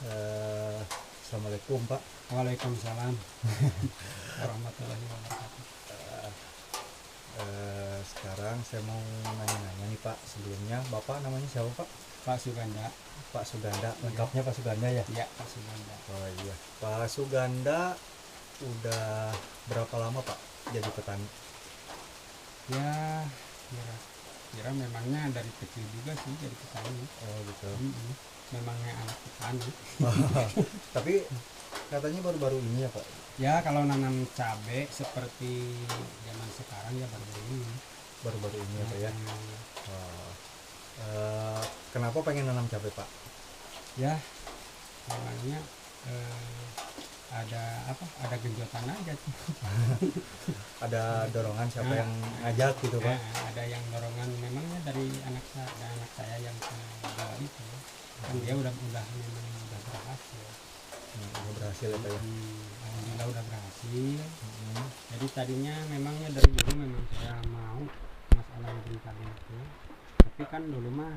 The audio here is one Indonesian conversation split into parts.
Assalamualaikum Pak. Waalaikumsalam warahmatullahi wabarakatuh. Sekarang saya mau nanya-nanya nih Pak. Sebelumnya Bapak namanya siapa Pak? Pak Suganda. Pak Suganda. Lengkapnya Pak Suganda ya? Ya, Pak Suganda. Oh iya. Pak Suganda udah berapa lama Pak jadi petani? Ya, kira memangnya dari kecil juga sih jadi petani. Oh gitu. Memangnya anak petani. Tapi katanya baru-baru ini ya Pak? Ya, kalau nanam cabai seperti zaman sekarang ya baru ini. Baru-baru ini ya Pak ya? Oh. Kenapa pengen nanam cabai Pak? Ya, memangnya ada genjotan aja tuh. Ada dorongan siapa yang ngajak gitu Pak? Ada yang dorongan memangnya dari anak saya yang kedua itu. Kan dia udah berhasil. Udah berhasil ya Pak ya? Alhamdulillah udah berhasil. Jadi tadinya memangnya dari dulu memang saya mau masalah bikin cabai itu, tapi kan dulu mah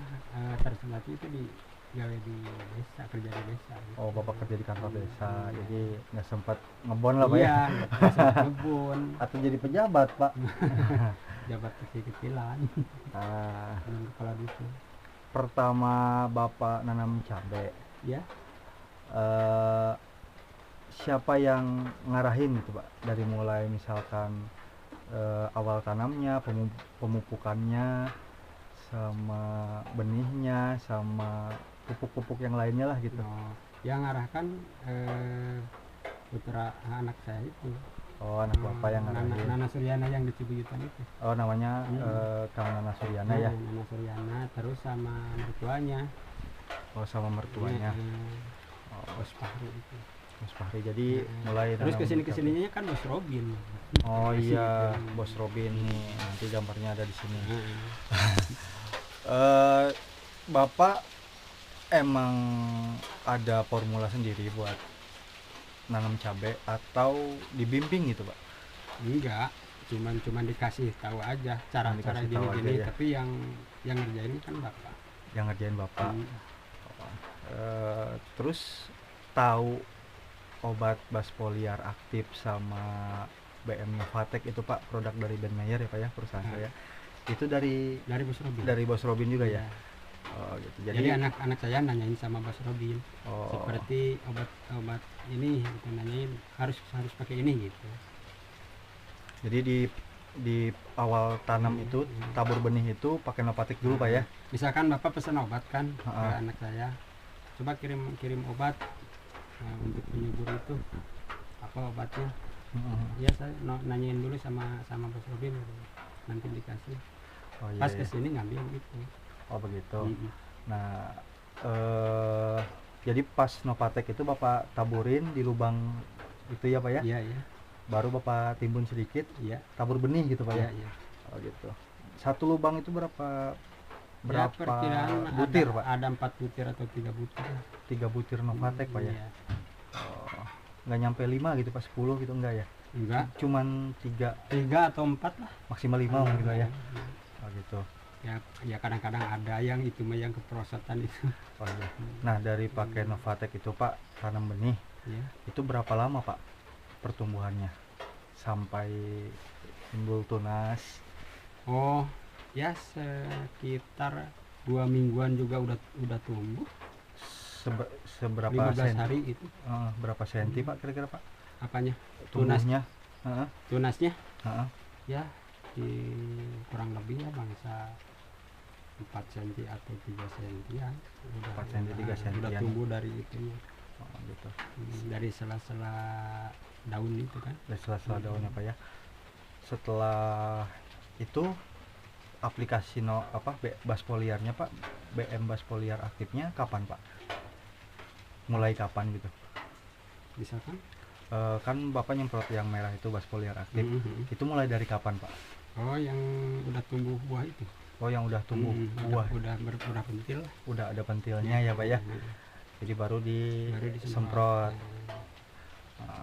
tersendat itu di gawe di desa, kerja di desa gitu. Oh Bapak kerja di kantor desa, jadi nggak sempat ngebon lah Pak ya? Iya, nggak sempat ngebun. Atau jadi pejabat Pak? Jabat kecil-kecilan. Kalau gitu. Pertama Bapak nanam cabai, Ya, siapa yang ngarahin gitu Pak? Dari mulai misalkan awal tanamnya, pemupukannya, sama benihnya, sama pupuk-pupuk yang lainnya lah gitu. yang ngarahkan putra anak saya itu. Oh anak Bapak yang ngarahin. Nana Suryana yang di Cibuyutan itu. Oh namanya Kang Nana Suryana ya? Nana Suryana, terus sama mertuanya. Oh sama mertuanya. Bos Fahri itu. Bos Fahri, jadi mulai terus nanam kesininya kan Bos Robin. Oh iya, Bos Robin nih, nanti gambarnya ada di sini. Bapak emang ada formula sendiri buat nanam cabai atau dibimbing gitu Pak? Enggak, cuman dikasih tahu aja cara gini ya. Tapi yang ngerjain kan Bapak. Yang ngerjain Bapak. Terus tahu obat Basfoliar aktif sama BM Novatek itu Pak, produk dari Ben Meyer ya Pak ya, perusahaan saya. Itu dari Bos Robin. Dari Bos Robin juga ya? Oh gitu. Jadi anak-anak saya nanyain sama Bos Robin. Seperti obat ini gitu, nanyain harus pakai ini gitu. Jadi di awal tanam itu tabur benih itu pakai Novatek dulu Pak ya? Misalkan Bapak pesan obat kan ke anak saya, coba kirim obat untuk penyubur itu apa obatnya. Ya saya nanyain dulu sama Bos Robin, nanti dikasih. Pas kesini ngambil gitu. Oh begitu. Nah jadi pas Novatek itu Bapak taburin di lubang itu ya Pak ya? Iya. Baru Bapak timbun sedikit, tabur benih gitu Pak ya? Iya. Oh gitu. Satu lubang itu berapa perkiraan butir Pak? Ada 4 butir atau 3 butir. 3 butir Novatek Pak ya? Iya. Nggak nyampe 5 gitu Pak, 10 gitu enggak ya? Enggak. Cuman 3 atau 4 lah. Maksimal 5 gitu ya? Oh gitu. Ya kadang-kadang ada yang itu mah yang keperosotan itu. Oh iya. Nah dari pakai Novatek itu Pak, tanam benih, itu berapa lama Pak pertumbuhannya sampai timbul tunas? Oh ya sekitar 2 mingguan juga udah tumbuh. Seberapa 15 hari itu. Berapa senti Pak kira-kira Pak? Apanya? Tunasnya? Tunasnya? Ya kurang lebih ya bangsa 4 cm atau 3 cm ya. 4 cm 3 cm udah tumbuh dari itunya. Gitu. Dari sela-sela daun itu kan. Dari sela-sela daunnya Pak ya. Setelah itu aplikasi Basfoliarnya Pak, BM Basfoliar aktifnya kapan Pak? Mulai kapan gitu? Misalkan kan Bapak nyemprot yang merah itu Basfoliar aktif. Itu mulai dari kapan Pak? Oh yang udah tumbuh buah itu. Oh yang udah tumbuh buah. Udah pentil. Udah ada pentilnya ya Pak ya. Jadi baru disemprot.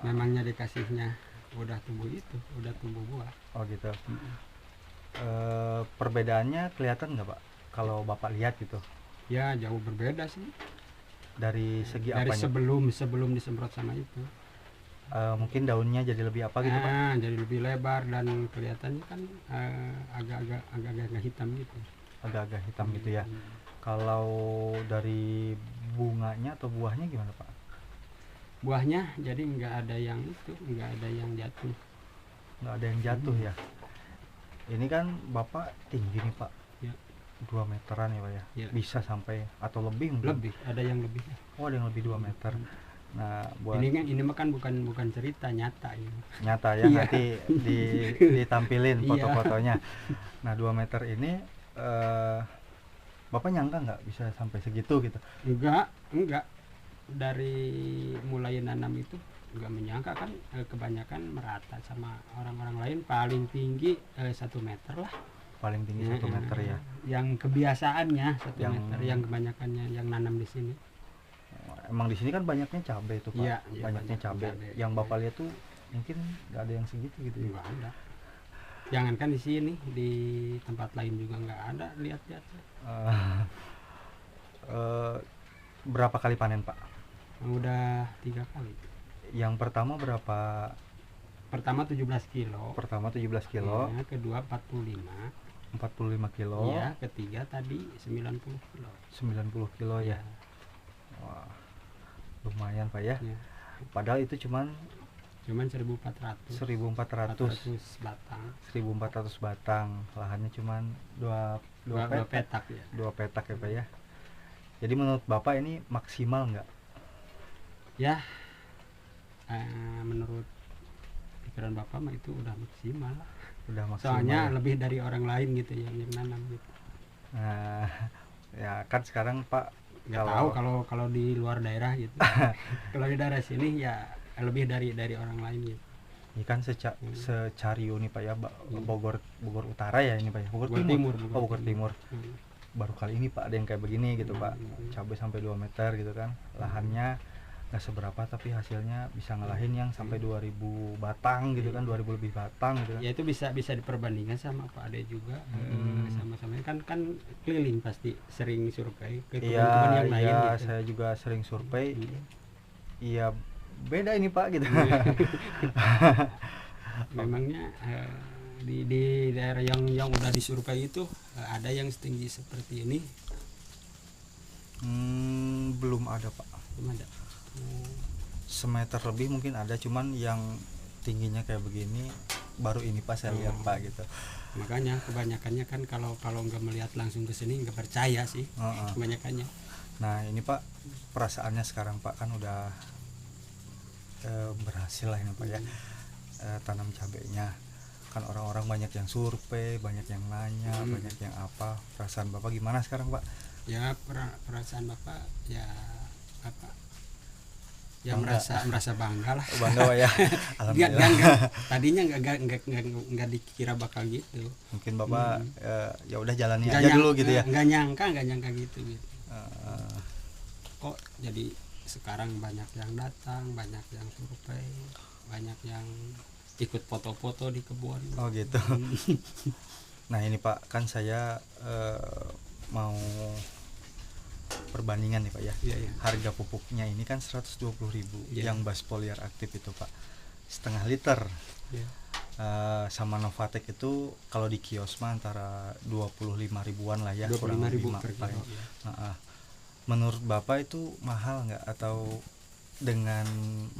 Memangnya dikasihnya udah tumbuh itu, udah tumbuh buah. Oh gitu. Perbedaannya kelihatan nggak Pak kalau Bapak lihat gitu? Ya jauh berbeda sih. Dari segi dari apanya? sebelum disemprot sama itu. Mungkin daunnya jadi lebih apa gitu Pak? Jadi lebih lebar dan kelihatannya kan agak-agak hitam gitu. Agak-agak hitam gitu ya. Hmm. Kalau dari bunganya atau buahnya gimana Pak? Buahnya jadi nggak ada yang jatuh. Nggak ada yang jatuh ya. Ini kan Bapak tinggi nih Pak, Ya. 2 meteran ya Pak ya. Ya. Bisa sampai atau lebih mungkin? Lebih, ada yang lebih. Oh, ada yang lebih 2 meter. Nah, buat Ini mah kan bukan cerita, nyata ini. nyata ya, Iya. nanti ditampilin Iya. foto-fotonya. Nah, 2 meter ini Bapak nyangka nggak bisa sampai segitu gitu? Enggak. Dari mulai nanam itu enggak menyangka kan, kebanyakan merata sama orang-orang lain, paling tinggi 1 meter lah. Paling tinggi 1 meter ya. Yang kebiasaannya 1 Yang- meter, yang kebanyakannya yang nanam di sini. Emang di sini kan banyaknya cabai tuh Pak. Iya, iya, Banyaknya banyak cabai. cabai. Yang Bapak lihat tuh mungkin nggak ada yang segitu gitu ya. Enggak ada. Jangankan di sini, di tempat lain juga enggak ada, lihat-lihat. Eh, eh, berapa kali panen Pak? Udah 3 kali. Yang pertama berapa? Pertama 17 kilo. Pertama 17 kilo, Ya, kedua 45. 45 kilo, Ya, ketiga tadi 90 kilo. 90 kilo ya. Wah, lumayan Pak ya. Ya. Padahal itu cuman Cuman 1400. 1400 batang. 1400 batang. Lahannya cuman 2 Dua petak ya. 2 petak ya Pak ya. Jadi menurut Bapak ini maksimal nggak? Ya, menurut pikiran Bapak mah itu udah maksimal lah. Udah maksimal. Soalnya ya? lebih dari orang lain gitu yang nanam gitu. Nah, ya kan sekarang Pak Nggak tahu kalau di luar daerah gitu. Kalau di daerah sini ya lebih dari orang lain gitu. ini kan secario nih Pak ya, Bogor Utara ya ini Pak ya. Bogor Bogor Timur. Timur. Oh, Bogor Timur. Hmm. Baru kali ini Pak ada yang kayak begini gitu Pak. Cabai sampai 2 meter gitu kan. Lahannya nggak seberapa tapi hasilnya bisa ngalahin yang sampai 2000 batang gitu kan, 2000 lebih batang gitu kan. Ya itu bisa diperbandingkan sama Pak Ade juga. Sama-sama kan keliling pasti sering survei ke teman-teman yang lain Iya, gitu. saya juga sering survei. Iya, beda ini Pak gitu. Memangnya di daerah yang udah disurvei itu ada yang setinggi seperti ini? Belum ada Pak. Belum ada. Semeter lebih mungkin ada, cuman yang tingginya kayak begini baru ini Pak saya lihat Pak gitu. Makanya kebanyakannya kan kalau nggak melihat langsung ke sini nggak percaya sih. Kebanyakannya. Nah ini Pak, perasaannya sekarang Pak kan udah berhasil lah ini Pak ya, tanam cabainya. Kan orang-orang banyak yang survei, banyak yang nanya, banyak yang apa. Perasaan Bapak gimana sekarang Pak? Ya perasaan Bapak ya apa? Ya Bangga. merasa bangga lah. Bangga Pak ya. Alhamdulillah. Tadinya nggak dikira bakal gitu. Mungkin Bapak ya udah jalani Nggak aja dulu gitu ya. Nggak nyangka gitu. Kok jadi sekarang banyak yang datang, banyak yang survei, banyak yang ikut foto-foto di kebun. Oh gitu. Nah ini Pak, kan saya mau perbandingan nih Pak ya. Iya. Harga pupuknya ini kan 120.000 Iya. yang Basfoliar aktif itu Pak, setengah liter. Iya. Sama Novatek itu kalau di kios mah antara 25 ribuan lah ya, 25.000 per Pak kilo. ya. Menurut Bapak itu mahal nggak, atau dengan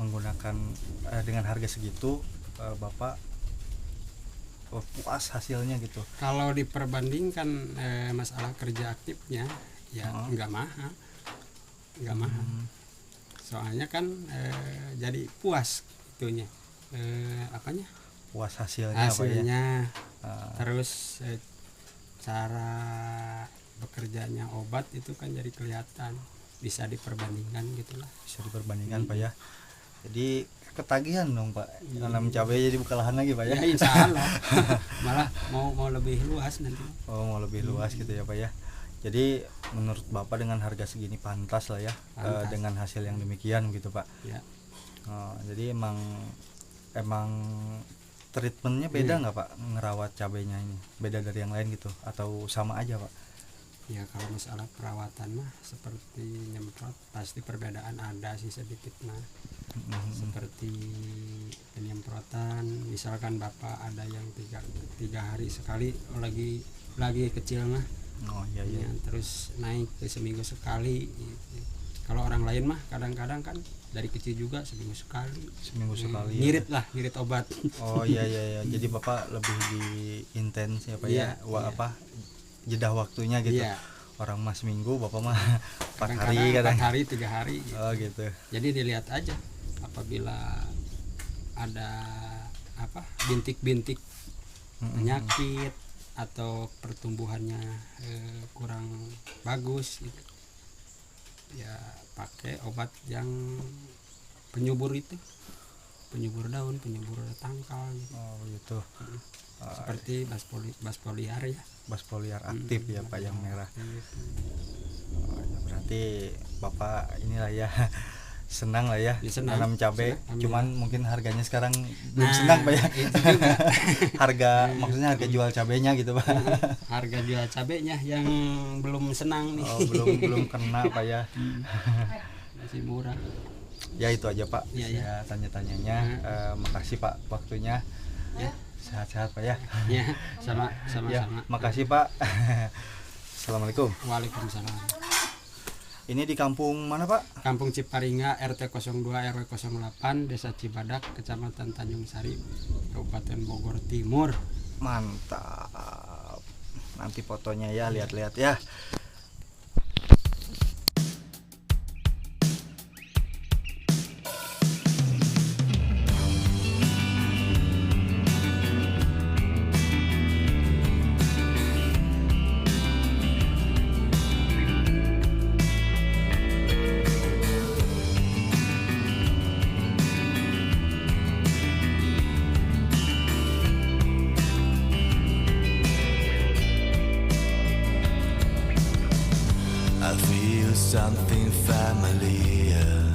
menggunakan dengan harga segitu Bapak puas hasilnya gitu? Kalau diperbandingkan masalah kerja aktifnya ya nggak mahal. Soalnya kan jadi puas itunya, apanya? Puas hasilnya Pak ya. Terus cara bekerjanya obat itu kan jadi kelihatan, bisa diperbandingkan gitulah. Bisa diperbandingkan Pak ya. Jadi ketagihan dong Pak, nanam cabai jadi buka lahan lagi Pak ya. Ya insya Allah. Malah mau lebih luas nanti. Oh, mau lebih luas gitu ya Pak ya. Jadi menurut Bapak dengan harga segini pantas lah ya, dengan hasil yang demikian gitu Pak ya. Jadi emang treatmentnya beda nggak Pak, ngerawat cabainya ini beda dari yang lain gitu atau sama aja Pak? Ya kalau masalah perawatan mah seperti nyemprot pasti perbedaan ada sih sedikit mah. Seperti penyemprotan misalkan bapak ada yang tiga hari sekali lagi kecil mah. Oh iya iya. Ya, terus naik ke seminggu sekali gitu. Kalau orang lain mah kadang-kadang kan dari kecil juga seminggu sekali. Seminggu sekali. Ngirit lah, ngirit obat. Oh iya iya iya. Jadi bapak lebih di intens ya pak ya. Iya, iya. Apa jeda waktunya gitu. Iya. Orang mas minggu bapak mah 4 Kadang-kadang hari kadang. 4 hari 3 hari gitu. Oh gitu. Jadi dilihat aja apabila ada apa bintik-bintik penyakit atau pertumbuhannya kurang bagus gitu. Ya pakai obat yang penyubur itu, penyubur daun, penyubur tangkal gitu. Oh gitu. Seperti basfoliar ya. Basfoliar aktif ya pak yang merah. Gitu. Oh, ya berarti bapak inilah ya senang lah ya, Ya, senang. nanam cabai. Senang, Cuman mungkin harganya sekarang belum Nah, senang pak ya. itu juga. Harga maksudnya harga jual cabainya gitu pak. Harga jual cabenya yang belum senang nih. Oh belum kena pak ya. Masih murah. Ya itu aja pak. Ya, Saya ya. tanya-tanyanya. Makasih pak waktunya. Ya. Sehat-sehat pak ya. Ya, sama-sama. Ya, makasih pak. Assalamualaikum. Waalaikumsalam. Ini di kampung mana pak? Kampung Ciparinga RT 02 RW 08 Desa Cibadak Kecamatan Tanjung Sari Kabupaten Bogor Timur. Mantap. Nanti fotonya ya lihat-lihat ya. I feel something familiar.